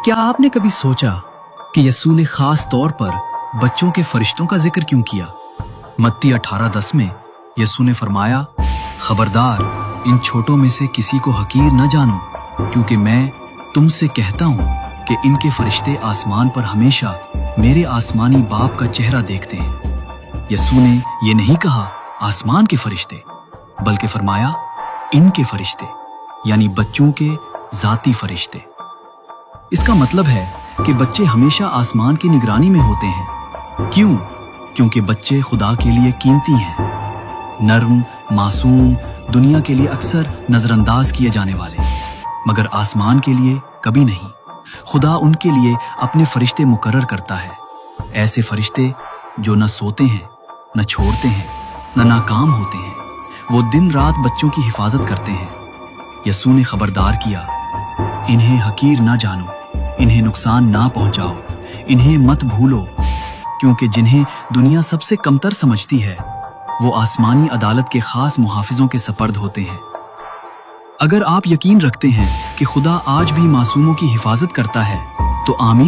क्या आपने कभी सोचा कि यस्सू ने खास तौर पर बच्चों के फरिश्तों का जिक्र क्यों किया? मत्ती 18:10 में यस्सू ने फरमाया, खबरदार, इन छोटों में से किसी को हकीर न जानो, क्योंकि मैं तुमसे कहता हूं कि इनके फरिश्ते आसमान पर हमेशा मेरे आसमानी बाप का चेहरा देखते हैं। यस्सू ने ये नहीं कहा आसमान के फरिश्ते, बल्कि फरमाया इनके फरिश्ते, यानी बच्चों के जाती फरिश्ते। इसका मतलब है कि बच्चे हमेशा आसमान की निगरानी में होते हैं। क्यों? क्योंकि बच्चे खुदा के लिए कीमती हैं, नर्म, मासूम, दुनिया के लिए अक्सर नजरअंदाज किए जाने वाले, मगर आसमान के लिए कभी नहीं। खुदा उनके लिए अपने फरिश्ते मुकर्रर करता है, ऐसे फरिश्ते जो न सोते हैं, न छोड़ते हैं, न नाकाम होते हैं। वो दिन रात बच्चों की हिफाजत करते हैं। यस्सू ने खबरदार किया, इन्हें हकीर ना जानो, इन्हें नुकसान ना पहुंचाओ, इन्हें मत भूलो, क्योंकि जिन्हें दुनिया सबसे कमतर समझती है वो आसमानी अदालत के खास मुहाफिजों के सपर्द होते हैं। अगर आप यकीन रखते हैं कि खुदा आज भी मासूमों की हिफाजत करता है तो आमीन।